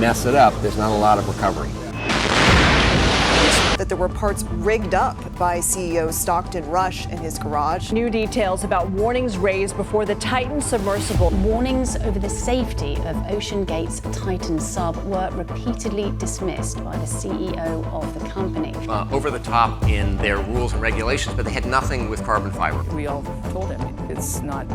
mess it up, there's not a lot of recovery. That there were parts rigged up by CEO Stockton Rush in his garage. New details about warnings raised before the Titan submersible. Warnings over the safety of OceanGate's Titan sub were repeatedly dismissed by the CEO of the company. Over the top in their rules and regulations, but they had nothing with carbon fiber. We all told him it's not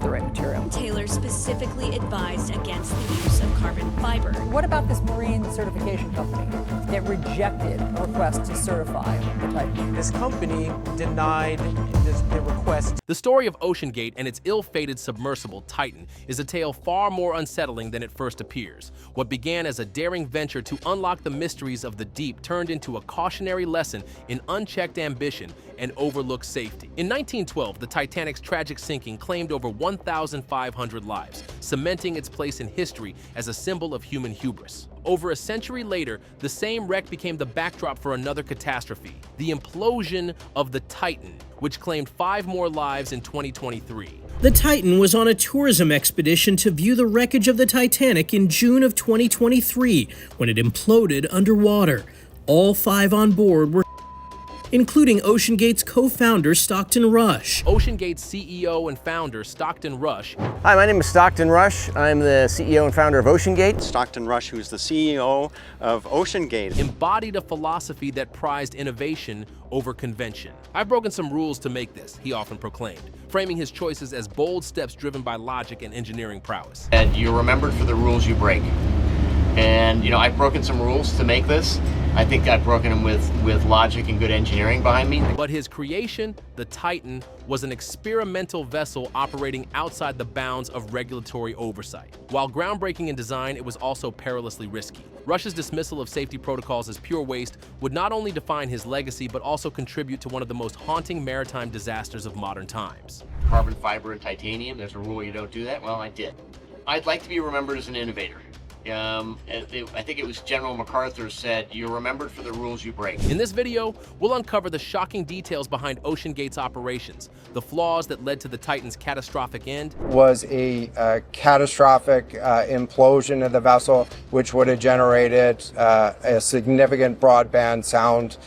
the right material. Taylor specifically advised against the use of carbon fiber. What about this marine certification company that rejected a request to certify the Titan? This company denied the request. The story of OceanGate and its ill-fated submersible Titan is a tale far more unsettling than it first appears. What began as a daring venture to unlock the mysteries of the deep turned into a cautionary lesson in unchecked ambition and overlooked safety. In 1912, the Titanic's tragic sinking claimed over 1,500 lives, cementing its place in history as a symbol of human hubris. Over a century later, the same wreck became the backdrop for another catastrophe, the implosion of the Titan, which claimed 5 more lives in 2023. The Titan was on a tourism expedition to view the wreckage of the Titanic in June of 2023, when it imploded underwater. All 5 on board were including OceanGate's co-founder Stockton Rush. OceanGate's CEO and founder, Stockton Rush. Hi, my name is Stockton Rush. I'm the CEO and founder of OceanGate. Stockton Rush, who's the CEO of OceanGate, embodied a philosophy that prized innovation over convention. "I've broken some rules to make this," he often proclaimed, framing his choices as bold steps driven by logic and engineering prowess. And you're remembered for the rules you break. And, I've broken some rules to make this. I think I've broken them with logic and good engineering behind me. But his creation, the Titan, was an experimental vessel operating outside the bounds of regulatory oversight. While groundbreaking in design, it was also perilously risky. Rush's dismissal of safety protocols as pure waste would not only define his legacy, but also contribute to one of the most haunting maritime disasters of modern times. Carbon fiber and titanium, there's a rule you don't do that. Well, I did. I'd like to be remembered as an innovator. I think it was General MacArthur said, "You're remembered for the rules you break." In this video, we'll uncover the shocking details behind OceanGate's operations, the flaws that led to the Titan's catastrophic end. Was a catastrophic implosion of the vessel, which would have generated a significant broadband sound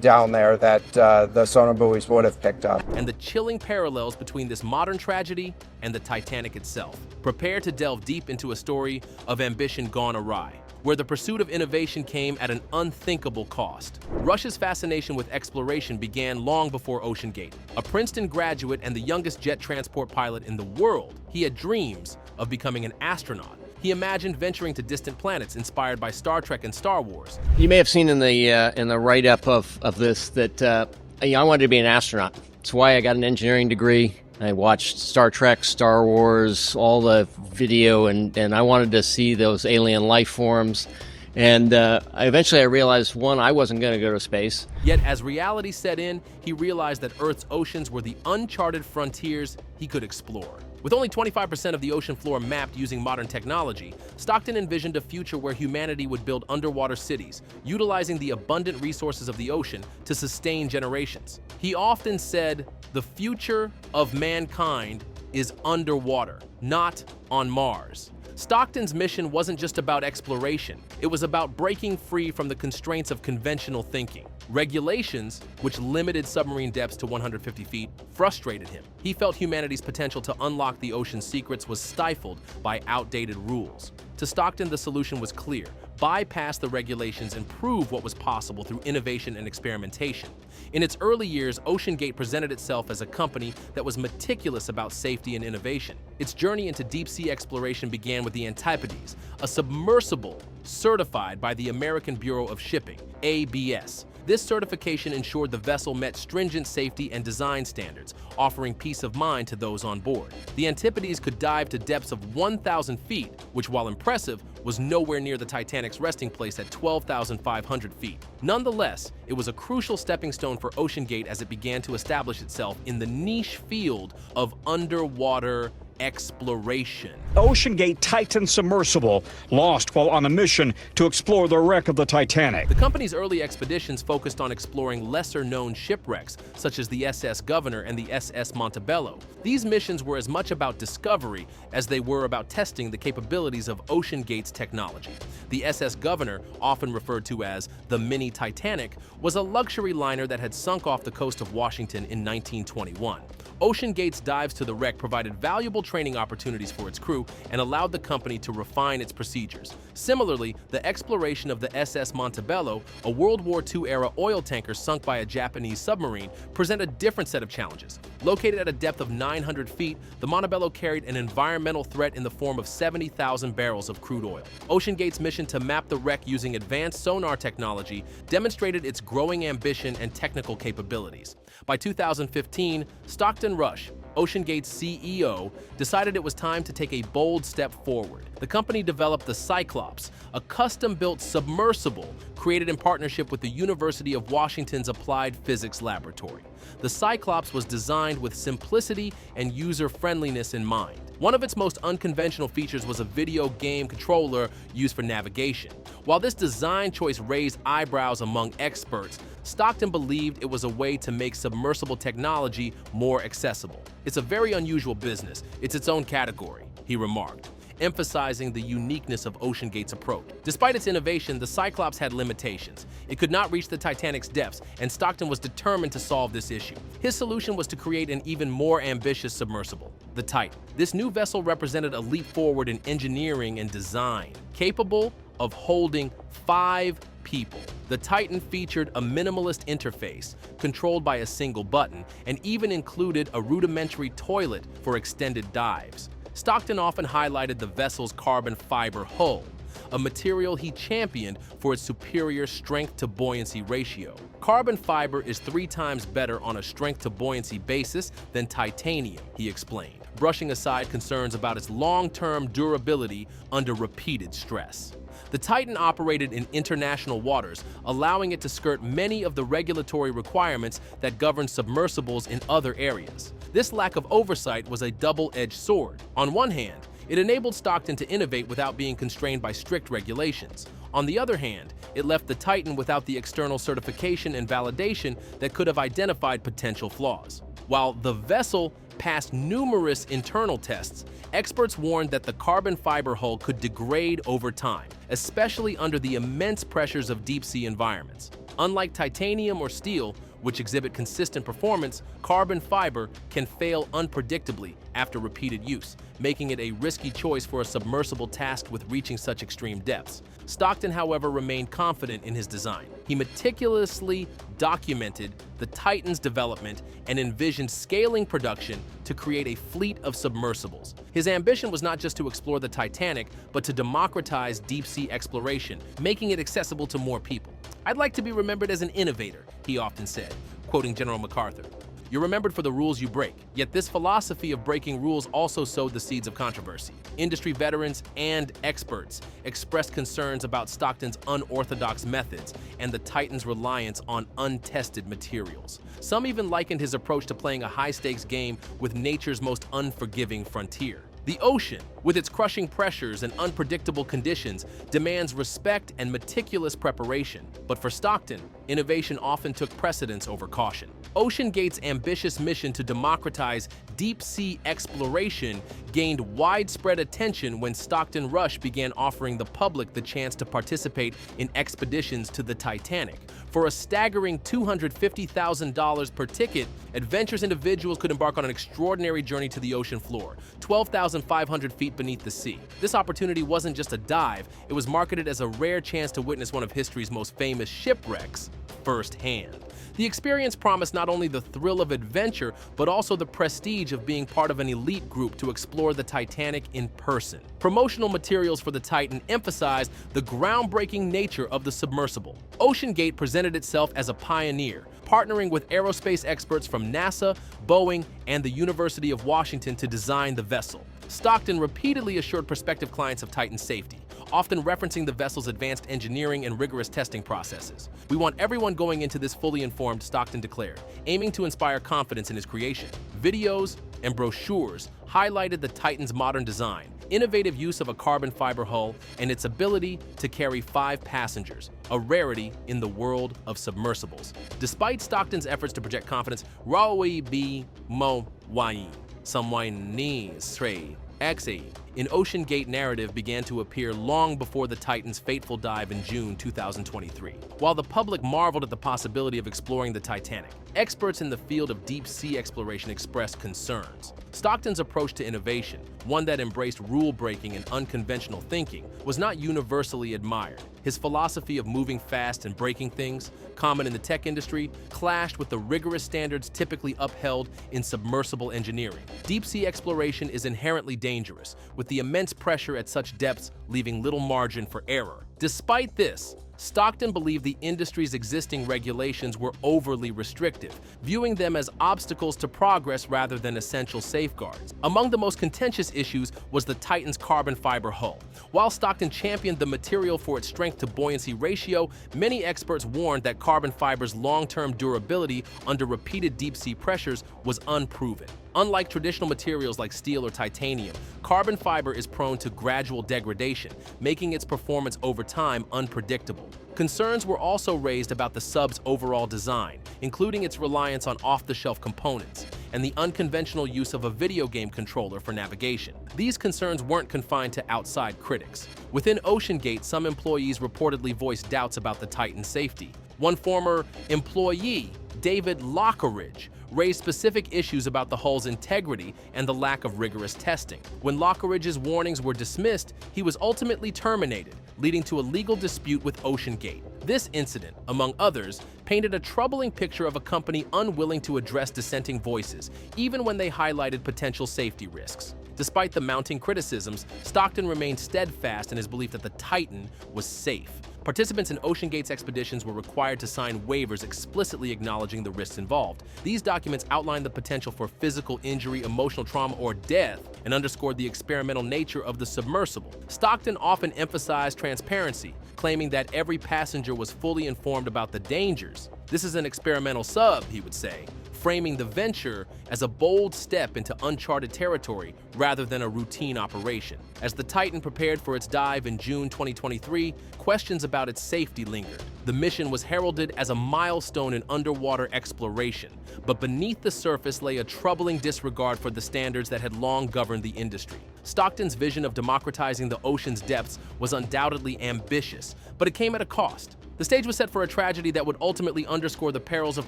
down there that the sonar buoys would have picked up. And the chilling parallels between this modern tragedy and the Titanic itself. Prepare to delve deep into a story of ambition gone awry, where the pursuit of innovation came at an unthinkable cost. Rush's fascination with exploration began long before OceanGate. A Princeton graduate and the youngest jet transport pilot in the world, he had dreams of becoming an astronaut. He imagined venturing to distant planets inspired by Star Trek and Star Wars. You may have seen in the write-up of this that I wanted to be an astronaut. That's why I got an engineering degree. I watched Star Trek, Star Wars, all the video, and I wanted to see those alien life forms. And eventually I realized, one, I wasn't going to go to space. Yet as reality set in, he realized that Earth's oceans were the uncharted frontiers he could explore. With only 25% of the ocean floor mapped using modern technology, Stockton envisioned a future where humanity would build underwater cities, utilizing the abundant resources of the ocean to sustain generations. He often said, "The future of mankind is underwater, not on Mars." Stockton's mission wasn't just about exploration. It was about breaking free from the constraints of conventional thinking. Regulations, which limited submarine depths to 150 feet, frustrated him. He felt humanity's potential to unlock the ocean's secrets was stifled by outdated rules. To Stockton, the solution was clear: bypass the regulations and prove what was possible through innovation and experimentation. In its early years, OceanGate presented itself as a company that was meticulous about safety and innovation. Its journey into deep-sea exploration began with the Antipodes, a submersible certified by the American Bureau of Shipping, ABS. This certification ensured the vessel met stringent safety and design standards, offering peace of mind to those on board. The Antipodes could dive to depths of 1,000 feet, which, while impressive, was nowhere near the Titanic's resting place at 12,500 feet. Nonetheless, it was a crucial stepping stone for OceanGate as it began to establish itself in the niche field of underwater exploration. OceanGate Titan submersible lost while on a mission to explore the wreck of the Titanic. The company's early expeditions focused on exploring lesser-known shipwrecks, such as the SS Governor and the SS Montebello. These missions were as much about discovery as they were about testing the capabilities of OceanGate's technology. The SS Governor, often referred to as the Mini Titanic, was a luxury liner that had sunk off the coast of Washington in 1921. OceanGate's dives to the wreck provided valuable training opportunities for its crew and allowed the company to refine its procedures. Similarly, the exploration of the SS Montebello, a World War II-era oil tanker sunk by a Japanese submarine, presented a different set of challenges. Located at a depth of 900 feet, the Montebello carried an environmental threat in the form of 70,000 barrels of crude oil. OceanGate's mission to map the wreck using advanced sonar technology demonstrated its growing ambition and technical capabilities. By 2015, Stockton Rush, OceanGate's CEO, decided it was time to take a bold step forward. The company developed the Cyclops, a custom-built submersible created in partnership with the University of Washington's Applied Physics Laboratory. The Cyclops was designed with simplicity and user-friendliness in mind. One of its most unconventional features was a video game controller used for navigation. While this design choice raised eyebrows among experts, Stockton believed it was a way to make submersible technology more accessible. "It's a very unusual business. It's its own category," he remarked, emphasizing the uniqueness of OceanGate's approach. Despite its innovation, the Cyclops had limitations. It could not reach the Titanic's depths, and Stockton was determined to solve this issue. His solution was to create an even more ambitious submersible, the Titan. This new vessel represented a leap forward in engineering and design, capable of holding 5 people. The Titan featured a minimalist interface, controlled by a single button, and even included a rudimentary toilet for extended dives. Stockton often highlighted the vessel's carbon fiber hull, a material he championed for its superior strength-to-buoyancy ratio. Carbon fiber is 3 times better on a strength-to-buoyancy basis than titanium, he explained, brushing aside concerns about its long-term durability under repeated stress. The Titan operated in international waters, allowing it to skirt many of the regulatory requirements that govern submersibles in other areas. This lack of oversight was a double-edged sword. On one hand, it enabled Stockton to innovate without being constrained by strict regulations. On the other hand, it left the Titan without the external certification and validation that could have identified potential flaws. While the vessel passed numerous internal tests, experts warned that the carbon fiber hull could degrade over time, especially under the immense pressures of deep-sea environments. Unlike titanium or steel, which exhibit consistent performance, carbon fiber can fail unpredictably after repeated use, making it a risky choice for a submersible tasked with reaching such extreme depths. Stockton, however, remained confident in his design. He meticulously documented the Titan's development and envisioned scaling production to create a fleet of submersibles. His ambition was not just to explore the Titanic, but to democratize deep-sea exploration, making it accessible to more people. "I'd like to be remembered as an innovator," he often said, quoting General MacArthur. "You're remembered for the rules you break." Yet this philosophy of breaking rules also sowed the seeds of controversy. Industry veterans and experts expressed concerns about Stockton's unorthodox methods and the Titan's reliance on untested materials. Some even likened his approach to playing a high-stakes game with nature's most unforgiving frontier. The ocean, with its crushing pressures and unpredictable conditions, demands respect and meticulous preparation. But for Stockton, innovation often took precedence over caution. OceanGate's ambitious mission to democratize deep-sea exploration gained widespread attention when Stockton Rush began offering the public the chance to participate in expeditions to the Titanic. For a staggering $250,000 per ticket, adventurous individuals could embark on an extraordinary journey to the ocean floor, 12,500 feet beneath the sea. This opportunity wasn't just a dive, it was marketed as a rare chance to witness one of history's most famous shipwrecks firsthand. The experience promised not only the thrill of adventure, but also the prestige of being part of an elite group to explore the Titanic in person. Promotional materials for the Titan emphasized the groundbreaking nature of the submersible. OceanGate presented itself as a pioneer, partnering with aerospace experts from NASA, Boeing, and the University of Washington to design the vessel. Stockton repeatedly assured prospective clients of Titan's safety, often referencing the vessel's advanced engineering and rigorous testing processes. "We want everyone going into this fully informed," Stockton declared, aiming to inspire confidence in his creation. Videos and brochures highlighted the Titan's modern design, innovative use of a carbon fiber hull, and its ability to carry 5 passengers, a rarity in the world of submersibles. Despite Stockton's efforts to project confidence, Rawi B. Mo Wayin, Samwaini Srei, XA, an OceanGate narrative began to appear long before the Titan's fateful dive in June 2023. While the public marveled at the possibility of exploring the Titanic, experts in the field of deep-sea exploration expressed concerns. Stockton's approach to innovation, one that embraced rule-breaking and unconventional thinking, was not universally admired. His philosophy of moving fast and breaking things, common in the tech industry, clashed with the rigorous standards typically upheld in submersible engineering. Deep-sea exploration is inherently dangerous, with the immense pressure at such depths leaving little margin for error. Despite this, Stockton believed the industry's existing regulations were overly restrictive, viewing them as obstacles to progress rather than essential safeguards. Among the most contentious issues was the Titan's carbon fiber hull. While Stockton championed the material for its strength-to-buoyancy ratio, many experts warned that carbon fiber's long-term durability under repeated deep-sea pressures was unproven. Unlike traditional materials like steel or titanium, carbon fiber is prone to gradual degradation, making its performance over time unpredictable. Concerns were also raised about the sub's overall design, including its reliance on off-the-shelf components and the unconventional use of a video game controller for navigation. These concerns weren't confined to outside critics. Within OceanGate, some employees reportedly voiced doubts about the Titan's safety. One former employee, David Lockeridge, raised specific issues about the hull's integrity and the lack of rigorous testing. When Lockeridge's warnings were dismissed, he was ultimately terminated, leading to a legal dispute with OceanGate. This incident, among others, painted a troubling picture of a company unwilling to address dissenting voices, even when they highlighted potential safety risks. Despite the mounting criticisms, Stockton remained steadfast in his belief that the Titan was safe. Participants in OceanGate's expeditions were required to sign waivers explicitly acknowledging the risks involved. These documents outlined the potential for physical injury, emotional trauma, or death, and underscored the experimental nature of the submersible. Stockton often emphasized transparency, claiming that every passenger was fully informed about the dangers. "This is an experimental sub," he would say, framing the venture as a bold step into uncharted territory rather than a routine operation. As the Titan prepared for its dive in June 2023, questions about its safety lingered. The mission was heralded as a milestone in underwater exploration, but beneath the surface lay a troubling disregard for the standards that had long governed the industry. Stockton's vision of democratizing the ocean's depths was undoubtedly ambitious, but it came at a cost. The stage was set for a tragedy that would ultimately underscore the perils of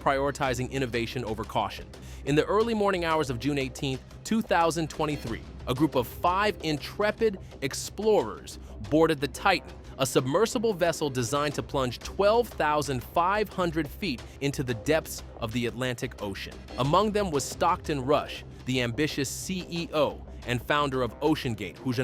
prioritizing innovation over caution. In the early morning hours of June 18, 2023, a group of 5 intrepid explorers boarded the Titan, a submersible vessel designed to plunge 12,500 feet into the depths of the Atlantic Ocean. Among them was Stockton Rush, the ambitious CEO and founder of OceanGate, whose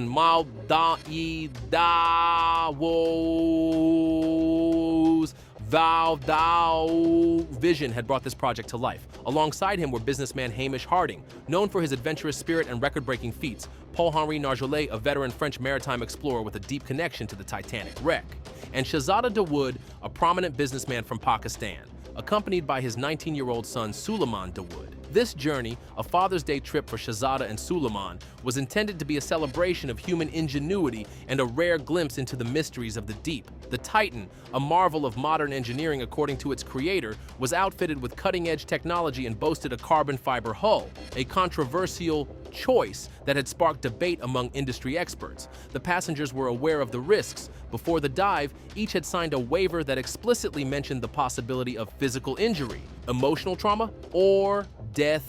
vision had brought this project to life. Alongside him were businessman Hamish Harding, known for his adventurous spirit and record-breaking feats, Paul-Henri Nargeolet, a veteran French maritime explorer with a deep connection to the Titanic wreck, and Shahzada Dawood, a prominent businessman from Pakistan, accompanied by his 19-year-old son Suleiman Dawood. This journey, a Father's Day trip for Shahzada and Suleiman, was intended to be a celebration of human ingenuity and a rare glimpse into the mysteries of the deep. The Titan, a marvel of modern engineering according to its creator, was outfitted with cutting-edge technology and boasted a carbon fiber hull, a controversial choice that had sparked debate among industry experts. The passengers were aware of the risks. Before the dive, each had signed a waiver that explicitly mentioned the possibility of physical injury, emotional trauma, or death.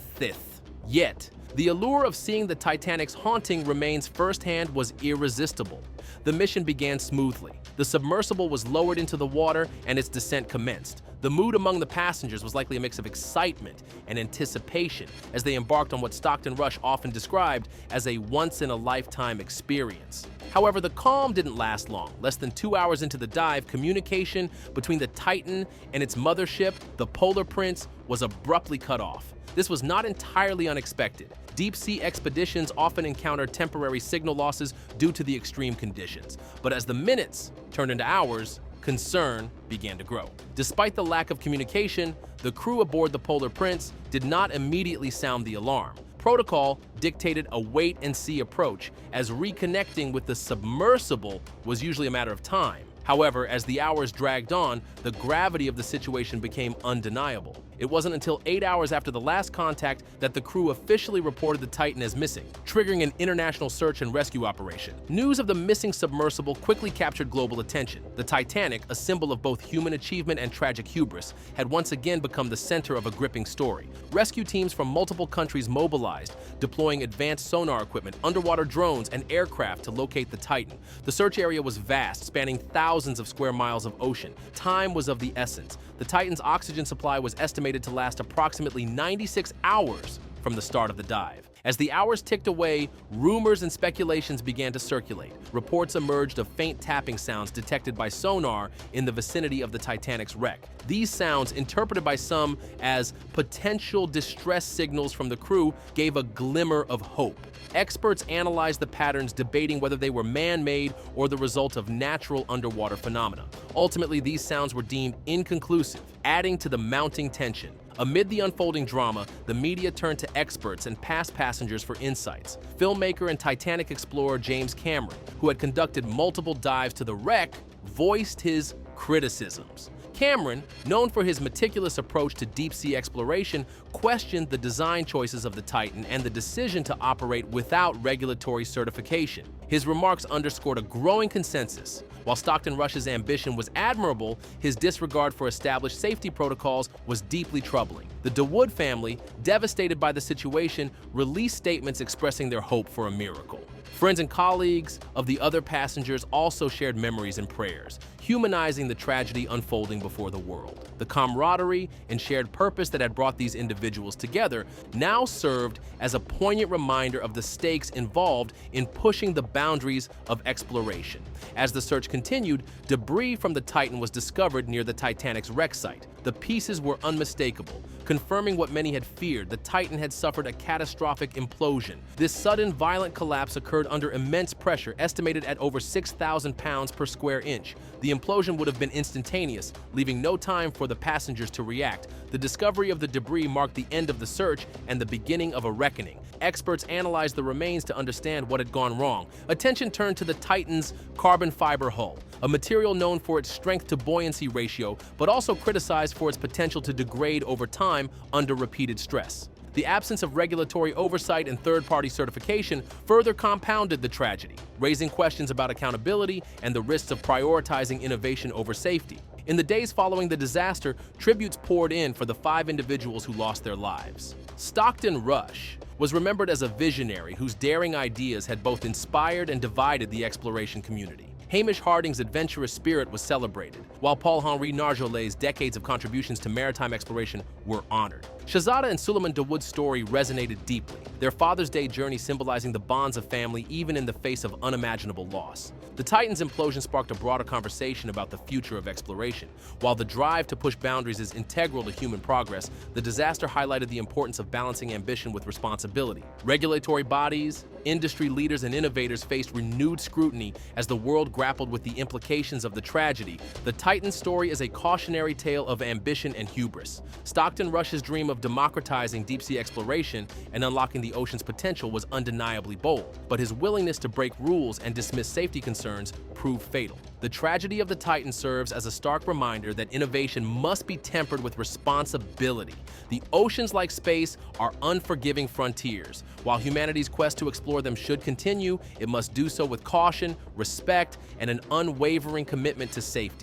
Yet, the allure of seeing the Titanic's haunting remains firsthand was irresistible. The mission began smoothly. The submersible was lowered into the water and its descent commenced. The mood among the passengers was likely a mix of excitement and anticipation as they embarked on what Stockton Rush often described as a once-in-a-lifetime experience. However, the calm didn't last long. Less than 2 hours into the dive, communication between the Titan and its mothership, the Polar Prince, was abruptly cut off. This was not entirely unexpected. Deep-sea expeditions often encounter temporary signal losses due to the extreme conditions. But as the minutes turned into hours, concern began to grow. Despite the lack of communication, the crew aboard the Polar Prince did not immediately sound the alarm. protocol dictated a wait-and-see approach, as reconnecting with the submersible was usually a matter of time. However, as the hours dragged on, the gravity of the situation became undeniable. It wasn't until 8 hours after the last contact that the crew officially reported the Titan as missing, triggering an international search and rescue operation. News of the missing submersible quickly captured global attention. The Titanic, a symbol of both human achievement and tragic hubris, had once again become the center of a gripping story. Rescue teams from multiple countries mobilized, deploying advanced sonar equipment, underwater drones, and aircraft to locate the Titan. The search area was vast, spanning thousands of square miles of ocean. Time was of the essence. The Titan's oxygen supply was estimated to last approximately 96 hours from the start of the dive. As the hours ticked away, rumors and speculations began to circulate. Reports emerged of faint tapping sounds detected by sonar in the vicinity of the Titanic's wreck. These sounds, interpreted by some as potential distress signals from the crew, gave a glimmer of hope. Experts analyzed the patterns, debating whether they were man-made or the result of natural underwater phenomena. Ultimately, these sounds were deemed inconclusive, adding to the mounting tension. Amid the unfolding drama, the media turned to experts and past passengers for insights. Filmmaker and Titanic explorer James Cameron, who had conducted multiple dives to the wreck, voiced his criticisms. Cameron, known for his meticulous approach to deep-sea exploration, questioned the design choices of the Titan and the decision to operate without regulatory certification. His remarks underscored a growing consensus. While Stockton Rush's ambition was admirable, his disregard for established safety protocols was deeply troubling. The DeWood family, devastated by the situation, released statements expressing their hope for a miracle. Friends and colleagues of the other passengers also shared memories and prayers, humanizing the tragedy unfolding before the world. The camaraderie and shared purpose that had brought these individuals together now served as a poignant reminder of the stakes involved in pushing the boundaries of exploration. As the search continued, debris from the Titan was discovered near the Titanic's wreck site. The pieces were unmistakable, confirming what many had feared: the Titan had suffered a catastrophic implosion. This sudden, violent collapse occurred under immense pressure, estimated at over 6,000 pounds per square inch. The implosion would have been instantaneous, leaving no time for the passengers to react. The discovery of the debris marked the end of the search and the beginning of a reckoning. Experts analyzed the remains to understand what had gone wrong. Attention turned to the Titan's carbon fiber hull, a material known for its strength to buoyancy ratio, but also criticized for its potential to degrade over time under repeated stress. The absence of regulatory oversight and third-party certification further compounded the tragedy, raising questions about accountability and the risks of prioritizing innovation over safety. In the days following the disaster, tributes poured in for the 5 individuals who lost their lives. Stockton Rush was remembered as a visionary whose daring ideas had both inspired and divided the exploration community. Hamish Harding's adventurous spirit was celebrated, while Paul-Henri Narjolet's decades of contributions to maritime exploration were honored. Shahzada and Suleiman Dawood's story resonated deeply, their Father's Day journey symbolizing the bonds of family even in the face of unimaginable loss. The Titan's implosion sparked a broader conversation about the future of exploration. While the drive to push boundaries is integral to human progress, the disaster highlighted the importance of balancing ambition with responsibility. Regulatory bodies, industry leaders, and innovators faced renewed scrutiny as the world grappled with the implications of the tragedy. The Titan story is a cautionary tale of ambition and hubris. Stockton Rush's dream of democratizing deep-sea exploration and unlocking the ocean's potential was undeniably bold, but his willingness to break rules and dismiss safety concerns proved fatal. The tragedy of the Titan serves as a stark reminder that innovation must be tempered with responsibility. The oceans, like space, are unforgiving frontiers. While humanity's quest to explore them should continue, it must do so with caution, respect, and an unwavering commitment to safety.